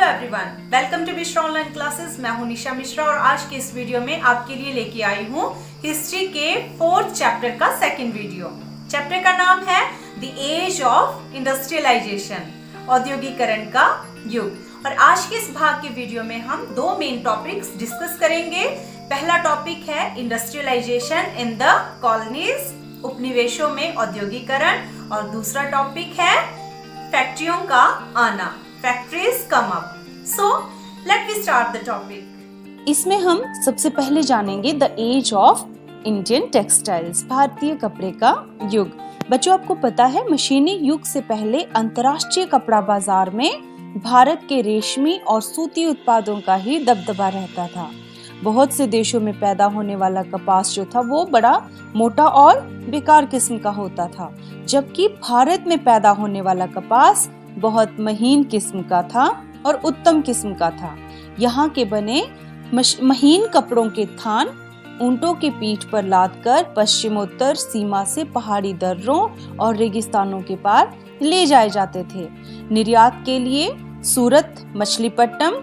Hello everyone, welcome to Mishra online classes. मैं हूं निशा मिश्रा और आज के इस वीडियो में आपके लिए लेके आई हूं हिस्ट्री के 4th चैप्टर का सेकंड वीडियो। चैप्टर का नाम है द एज ऑफ इंडस्ट्रियलाइजेशन, औद्योगिकरण का युग। और आज के इस भाग के वीडियो में हम दो मेन टॉपिक्स डिस्कस करेंगे। पहला टॉपिक है इंडस्ट्रियलाइजेशन इन द कॉलोनीज, उपनिवेशों में औद्योगिकरण, और दूसरा टॉपिक है फैक्ट्रियों का आना, factories come up. So let we start the topic. इसमें हम सबसे पहले जानेंगे the age of Indian textiles, भारतीय कपड़े का युग। बच्चों, आपको पता है मशीनी युग से पहले अंतर्राष्ट्रीय कपड़ा बाजार में भारत के रेशमी और सूती उत्पादों का ही दबदबा रहता था। बहुत से देशों में पैदा होने वाला कपास जो था वो बड़ा मोटा और बेकार किस्म का होता था, जबकि भारत में पैदा होने वाला कपास बहुत महीन किस्म का था और उत्तम किस्म का था। यहाँ के बने महीन कपड़ों के थान ऊंटों के पीठ पर लादकर पश्चिमोत्तर सीमा से पहाड़ी दर्रों और रेगिस्तानों के पार ले जाए जाते थे। निर्यात के लिए सूरत, मछलीपट्टनम,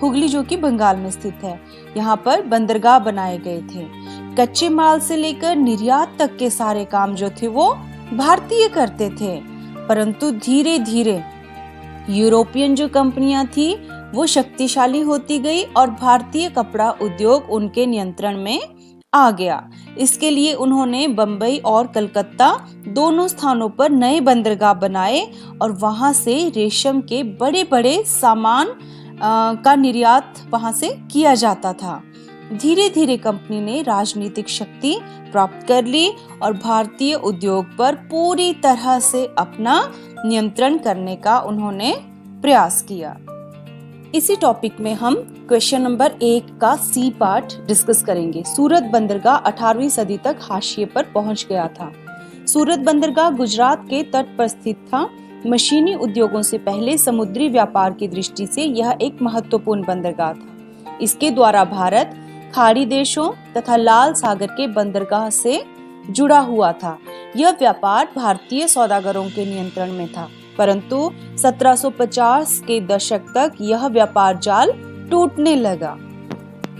हुगली जो कि बंगाल में स्थित है, यहाँ पर बंदरगाह बनाए गए थे। कच्चे माल से लेकर निर्यात तक के सारे काम जो थे वो भारतीय करते थे, परंतु धीरे धीरे यूरोपियन जो कंपनियां थी वो शक्तिशाली होती गई और भारतीय कपड़ा उद्योग उनके नियंत्रण में आ गया। इसके लिए उन्होंने बंबई और कलकत्ता दोनों स्थानों पर नए बंदरगाह बनाए और वहां से रेशम के बड़े बड़े सामान का निर्यात वहां से किया जाता था। धीरे धीरे कंपनी ने राजनीतिक शक्ति प्राप्त कर ली और भारतीय उद्योग पर पूरी तरह से अपना नियंत्रण करने का उन्होंने प्रयास किया। इसी टॉपिक में हम क्वेश्चन नंबर 1 का सी पार्ट डिस्कस करेंगे। सूरत बंदरगाह 18वीं सदी तक हाशिए पर पहुंच गया था। सूरत बंदरगाह गुजरात के तट पर स्थित था। मशीनी उद्योगों से पहले समुद्री व्यापार की दृष्टि से यह एक महत्वपूर्ण बंदरगाह था। इसके द्वारा भारत खाड़ी देशों तथा लाल सागर के बंदरगाह से जुड़ा हुआ था। यह व्यापार भारतीय सौदागरों के नियंत्रण में था, परंतु 1750 के दशक तक यह व्यापार जाल टूटने लगा।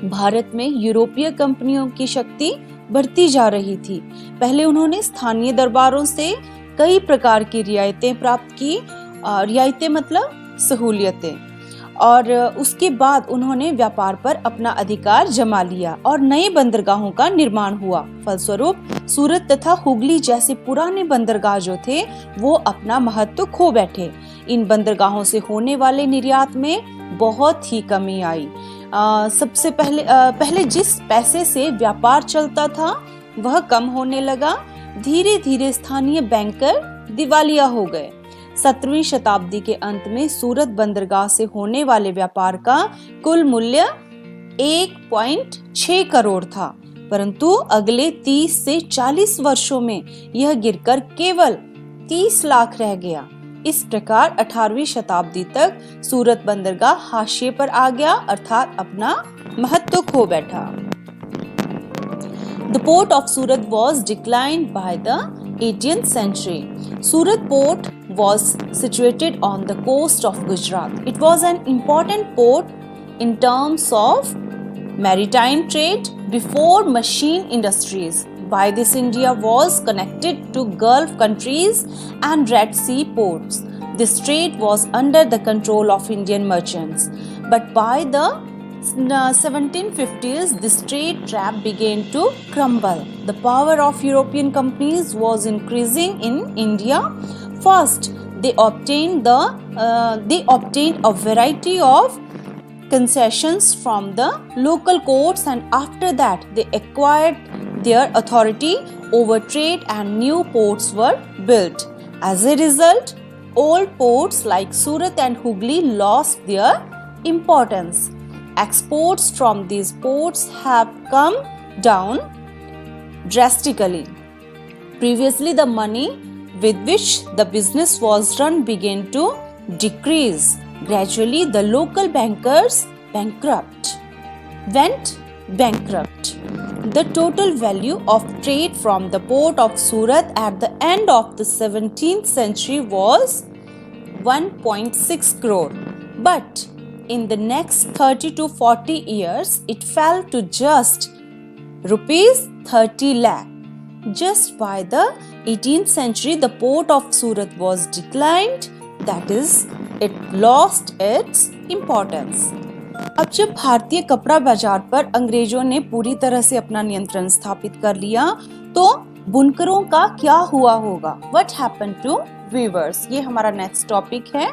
भारत में यूरोपीय कंपनियों की शक्ति बढ़ती जा रही थी। पहले उन्होंने स्थानीय दरबारों से कई प्रकार की रियायतें प्राप्त की, रियायतें मतलब सहूलियतें, और उसके बाद उन्होंने व्यापार पर अपना अधिकार जमा लिया और नए बंदरगाहों का निर्माण हुआ। फलस्वरूप सूरत तथा हुगली जैसे पुराने बंदरगाह जो थे वो अपना महत्व खो बैठे। इन बंदरगाहों से होने वाले निर्यात में बहुत ही कमी आई। सबसे पहले जिस पैसे से व्यापार चलता था वह कम होने लगा। धीरे धीरे स्थानीय बैंकर दिवालिया हो गए। 17वीं शताब्दी के अंत में सूरत बंदरगाह से होने वाले व्यापार का कुल मूल्य 1.6 करोड़ था, परंतु अगले 30 से 40 वर्षों में यह गिरकर केवल 30 लाख रह गया। इस प्रकार 18वीं शताब्दी तक सूरत बंदरगाह हाशिए पर आ गया, अर्थात अपना महत्व खो बैठा। The port of Surat was declined by the 18th century. Surat port was situated on the coast of Gujarat. It was an important port in terms of maritime trade before machine industries. By this, India was connected to Gulf countries and Red Sea ports. This trade was under the control of Indian merchants. But by the 1750s, this trade trap began to crumble. The power of European companies was increasing in India. First, they obtained a variety of concessions from the local courts, and after that they acquired their authority over trade and new ports were built. As a result, old ports like Surat and Hooghly lost their importance. Exports from these ports have come down drastically. Previously, the money with which the business was run began to decrease. Gradually, the local bankers went bankrupt. The total value of trade from the port of Surat at the end of the 17th century was 1.6 crore. But in the next 30 to 40 years, it fell to just rupees 30 lakh. Just by the 18th century, the port of Surat was declined. That is, it lost its importance. अब जब भारतीय कपड़ा बाजार पर अंग्रेजों ने पूरी तरह से अपना नियंत्रण स्थापित कर लिया, तो बुनकरों का क्या हुआ होगा? What happened to weavers? ये हमारा नेक्स्ट टॉपिक है।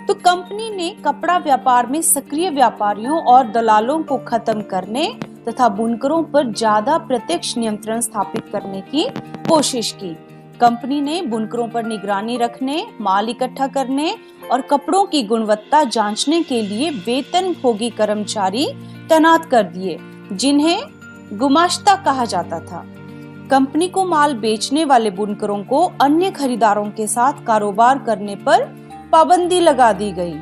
तो कंपनी ने कपड़ा व्यापार में सक्रिय व्यापारियों और दलालों को खत्म करने तथा बुनकरों पर ज्यादा प्रत्यक्ष नियंत्रण स्थापित करने की कोशिश की। कंपनी ने बुनकरों पर निगरानी रखने, माल इकट्ठा करने और कपड़ों की गुणवत्ता जांचने के लिए वेतनभोगी कर्मचारी तैनात कर दिए, जिन्हें गुमाश्ता कहा जाता था। कंपनी को माल बेचने वाले बुनकरों को अन्य खरीदारों के साथ कारोबार करने पर पाबंदी लगा दी गई।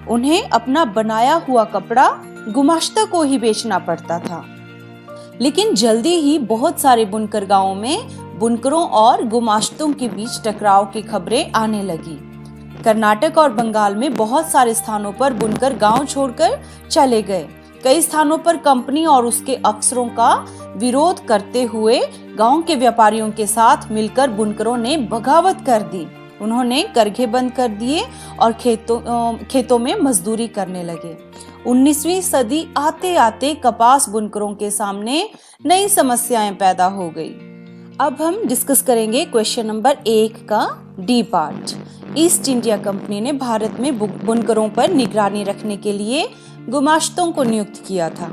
उन्हें अपना बनाया हुआ कपड़ा गुमाश्ता को ही बेचना पड़ता था। लेकिन जल्दी ही बहुत सारे बुनकर गांवों में बुनकरों और गुमाश्तों के बीच टकराव की खबरें आने लगी। कर्नाटक और बंगाल में बहुत सारे स्थानों पर बुनकर गांव छोड़कर चले गए। कई स्थानों पर कंपनी और उसके अफसरों का विरोध करते हुए गांव के व्यापारियों के साथ मिलकर बुनकरों ने बगावत कर दी। उन्होंने करघे बंद कर दिए और खेतों में मजदूरी करने लगे। 19वीं सदी आते आते कपास बुनकरों के सामने नई समस्याएं पैदा हो गई। अब हम डिस्कस करेंगे क्वेश्चन नंबर 1 का D part. East India company ने भारत में बुनकरों पर निगरानी रखने के लिए गुमाश्तों को नियुक्त किया था।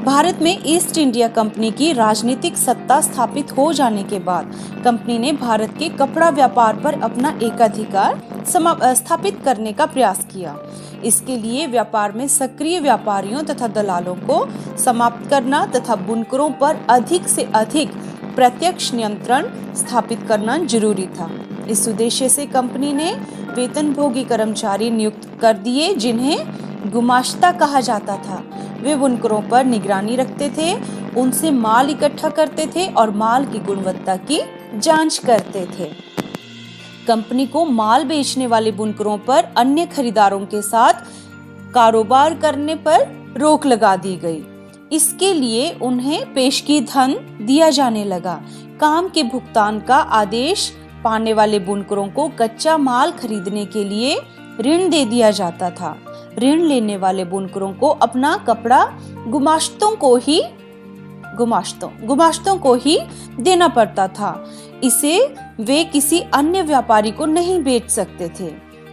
भारत में ईस्ट इंडिया कंपनी की राजनीतिक सत्ता स्थापित हो जाने के बाद कंपनी ने भारत के कपड़ा व्यापार पर अपना एकाधिकार स्थापित करने का प्रयास किया। इसके लिए व्यापार में सक्रिय व्यापारियों तथा दलालों को समाप्त करना तथा बुनकरों पर अधिक से अधिक प्रत्यक्ष नियंत्रण स्थापित करना जरूरी था। इस उद्देश्य से कंपनी ने वेतनभोगी कर्मचारी नियुक्त कर दिए, जिन्हें गुमाश्ता कहा जाता था। वे बुनकरों पर निगरानी रखते थे, उनसे माल इकट्ठा करते थे और माल की गुणवत्ता की जांच करते थे। कंपनी को माल बेचने वाले बुनकरों पर अन्य खरीदारों के साथ कारोबार करने पर रोक लगा दी गई। इसके लिए उन्हें पेशगी धन दिया जाने लगा। काम के भुगतान का आदेश पाने वाले बुनकरों को कच्चा माल खरीदने के लिए ऋण दे दिया जाता था। ऋण लेने वाले बुनकरों को अपना कपड़ा गुमाश्तों को ही देना पड़ता था। इसे वे किसी अन्य व्यापारी को नहीं बेच सकते थे।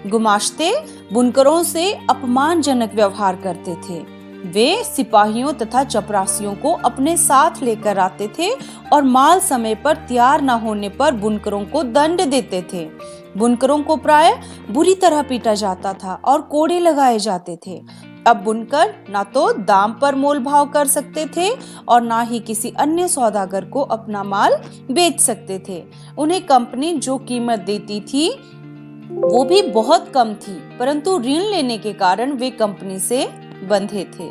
गुमाश्ते बुनकरों से अपमानजनक व्यवहार करते थे। वे सिपाहियों तथा चपरासियों को अपने साथ लेकर आते थे और माल समय पर तैयार न होने पर बुनकरों को दंड देते थे। बुनकरों को प्राय बुरी तरह पीटा जाता था और कोड़े लगाए जाते थे। अब बुनकर ना तो दाम पर मोल भाव कर सकते थे और ना ही किसी अन्य सौदागर को अपना माल बेच सकते थे। उन्हें कंपनी जो कीमत देती थी वो भी बहुत कम थी, परंतु ऋण लेने के कारण वे कंपनी से बंधे थे।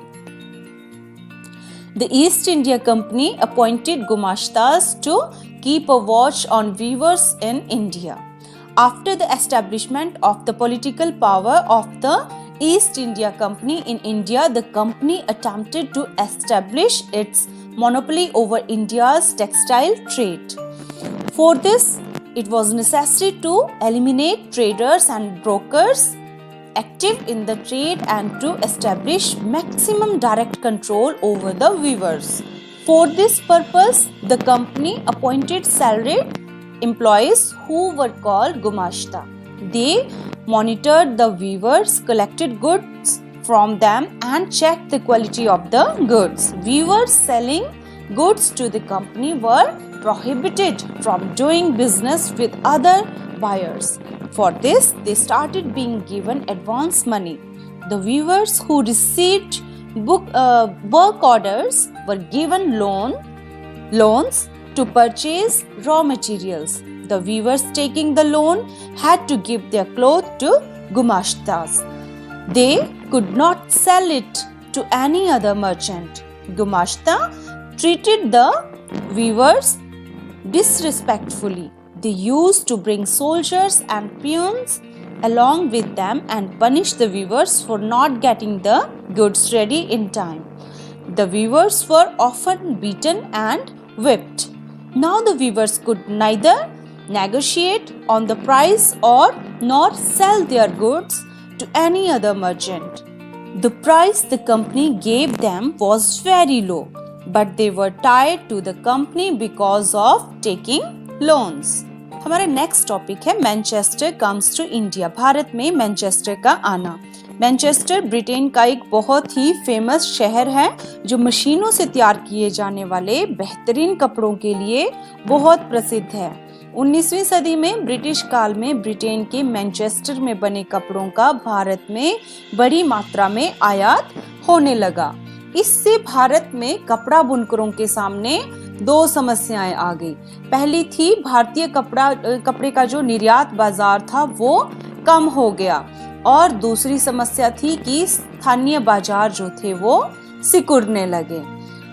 The East India Company appointed gumashtas to keep a watch on weavers in India. After the establishment of the political power of the East India Company in India, the company attempted to establish its monopoly over India's textile trade. For this, it was necessary to eliminate traders and brokers active in the trade and to establish maximum direct control over the weavers. For this purpose, the company appointed salaried employees who were called gumashta. They monitored the weavers, collected goods from them and checked the quality of the goods. Weavers selling goods to the company were prohibited from doing business with other buyers. For this, they started being given advance money. The weavers who received work orders were given loans to purchase raw materials. The weavers taking the loan had to give their cloth to gumashtas. They could not sell it to any other merchant. Gumashta treated the weavers disrespectfully. They used to bring soldiers and peons along with them and punish the weavers for not getting the goods ready in time. The weavers were often beaten and whipped. Now the weavers could neither negotiate on the price or nor sell their goods to any other merchant. The price the company gave them was very low, but they were tied to the company because of taking loans. हमारा next topic है Manchester comes to India. Bharat में Manchester का आना। Manchester Britain का एक बहुत ही famous शहर है जो मशीनों से तैयार किए जाने वाले बेहतरीन कपड़ों के लिए बहुत प्रसिद्ध है। 19वीं सदी में ब्रिटिश काल में ब्रिटेन के मैनचेस्टर में बने कपड़ों का भारत में बड़ी मात्रा में आयात होने लगा। इससे भारत में कपड़ा बुनकरों के सामने दो समस्याएं आ गई। पहली थी भारतीय कपड़े का जो निर्यात बाजार था वो कम हो गया, और दूसरी समस्या थी कि स्थानीय बाजार जो थे वो सिकुड़ने लगे।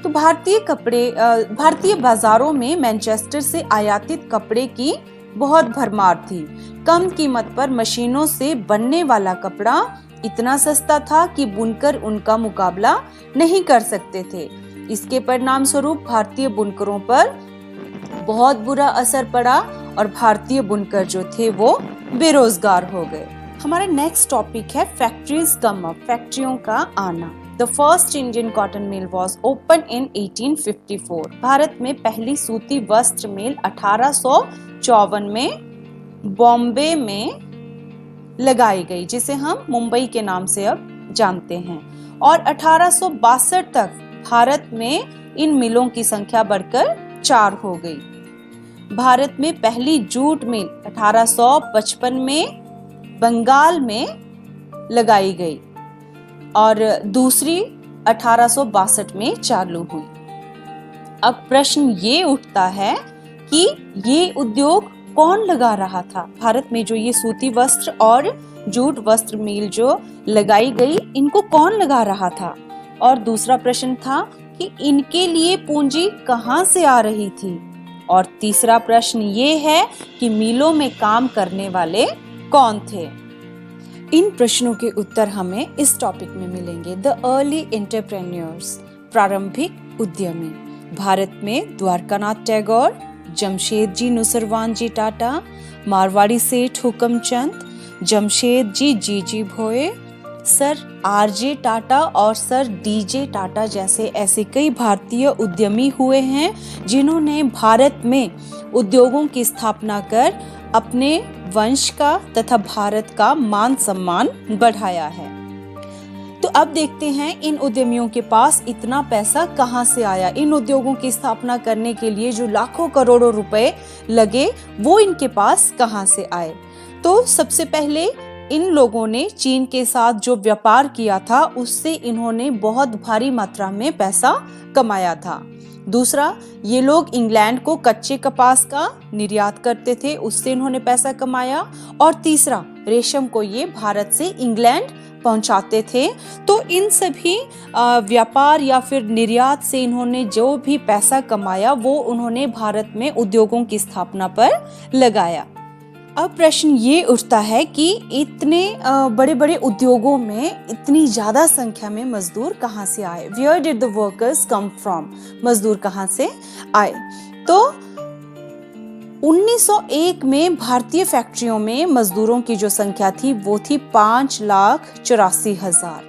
तो भारतीय बाजारों में मैनचेस्टर से आयातित कपड़े की बहुत भरमार थी। कम कीमत पर मशीनों से बनने वाला कपड़ा इतना सस्ता था कि बुनकर उनका मुकाबला नहीं कर सकते थे। इसके परिणाम स्वरूप भारतीय बुनकरों पर बहुत बुरा असर पड़ा और भारतीय बुनकर जो थे वो बेरोजगार हो गए। हमारा नेक्स्ट टॉपिक है फैक्ट्रीज कम अप, फैक्ट्रियों का आना। The first Indian cotton mill was open in 1854। Bharat में पहली सूती वस्त्र मिल 1854 में बॉम्बे में लगाई गई, जिसे हम मुंबई के नाम से अब जानते हैं, और 1862 तक भारत में इन मिलों की संख्या बढ़कर 4 हो गई। भारत में पहली जूट मिल 1855 में बंगाल में लगाई गई और दूसरी 1862 में चालू हुई। अब प्रश्न ये उठता है कि ये उद्योग कौन लगा रहा था? भारत में जो ये सूती वस्त्र और जूट वस्त्र मिल जो लगाई गई, इनको कौन लगा रहा था? और दूसरा प्रश्न था कि इनके लिए पूंजी कहां से आ रही थी? और तीसरा प्रश्न ये है कि मिलों में काम करने वाले कौन थे? इन प्रश्नों के उत्तर हमें इस टॉपिक में मिलेंगे। द अर्ली एंटरप्रेन्योर्स, प्रारंभिक उद्यमी। भारत में द्वारकानाथ टैगोर, जमशेदजी नुसरवान जी टाटा, मारवाड़ी सेठ हुकमचंद, जमशेदजी जीजी भोये, सर आरजे टाटा और सर डीजे टाटा जैसे ऐसे कई भारतीय उद्यमी हुए हैं जिन्होंने भारत में उद्योगों की स्थापना कर अपने वंश का तथा भारत का मान सम्मान बढ़ाया है। तो अब देखते हैं इन उद्यमियों के पास इतना पैसा कहां से आया। इन उद्योगों की स्थापना करने के लिए जो लाखों करोड़ों रुपए लगे वो इनके पास कहां से आए। तो सबसे पहले इन लोगों ने चीन के साथ जो व्यापार किया था उससे इन्होंने बहुत भारी मात्रा में पैसा कमाया था। दूसरा, ये लोग इंग्लैंड को कच्चे कपास का निर्यात करते थे, उससे इन्होंने पैसा कमाया। और तीसरा, रेशम को ये भारत से इंग्लैंड पहुंचाते थे। तो इन सभी व्यापार या फिर निर्यात से इन्होंने जो भी पैसा कमाया वो उन्होंने भारत में उद्योगों की स्थापना पर लगाया। अब प्रश्न ये उठता है कि इतने बड़े बड़े उद्योगों में इतनी ज्यादा संख्या में मजदूर कहाँ से आए? Where did the workers come from? मजदूर कहाँ से आए? तो 1901 में भारतीय फैक्ट्रियों में मजदूरों की जो संख्या थी वो थी 5,84,000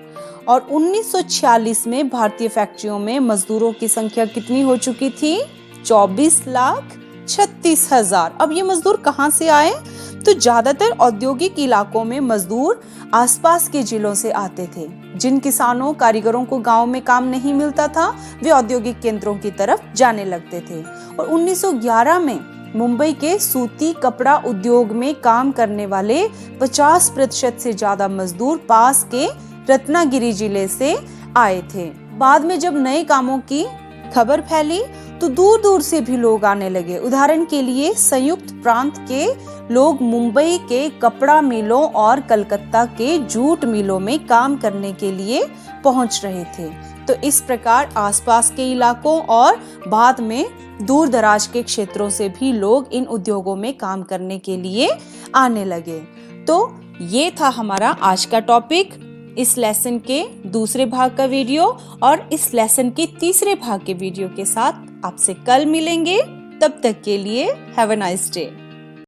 और 1946 में भारतीय फैक्ट्रियों में मजदूरों की संख्या कितनी हो चुकी थी? 24,36,000। अब ये मजदूर कहाँ से आए? तो ज्यादातर औद्योगिक इलाकों में मजदूर आसपास के जिलों से आते थे। जिन किसानों कारीगरों को गांव में काम नहीं मिलता था वे औद्योगिक केंद्रों की तरफ जाने लगते थे। और 1911 में मुंबई के सूती कपड़ा उद्योग में काम करने वाले 50% से ज्यादा मजदूर पास के रत्नागिरी जिले से आए थे। बाद में जब नए कामों की खबर फैली तो दूर दूर से भी लोग आने लगे। उदाहरण के लिए संयुक्त प्रांत के लोग मुंबई के कपड़ा मिलों और कलकत्ता के जूट मिलों में काम करने के लिए पहुंच रहे थे। तो इस प्रकार आसपास के इलाकों और बाद में दूर दराज के क्षेत्रों से भी लोग इन उद्योगों में काम करने के लिए आने लगे। तो ये था हमारा आज का टॉपिक। इस लेसन के दूसरे भाग का वीडियो और इस लेसन के तीसरे भाग के वीडियो के साथ आपसे कल मिलेंगे। तब तक के लिए हैव अ नाइस डे।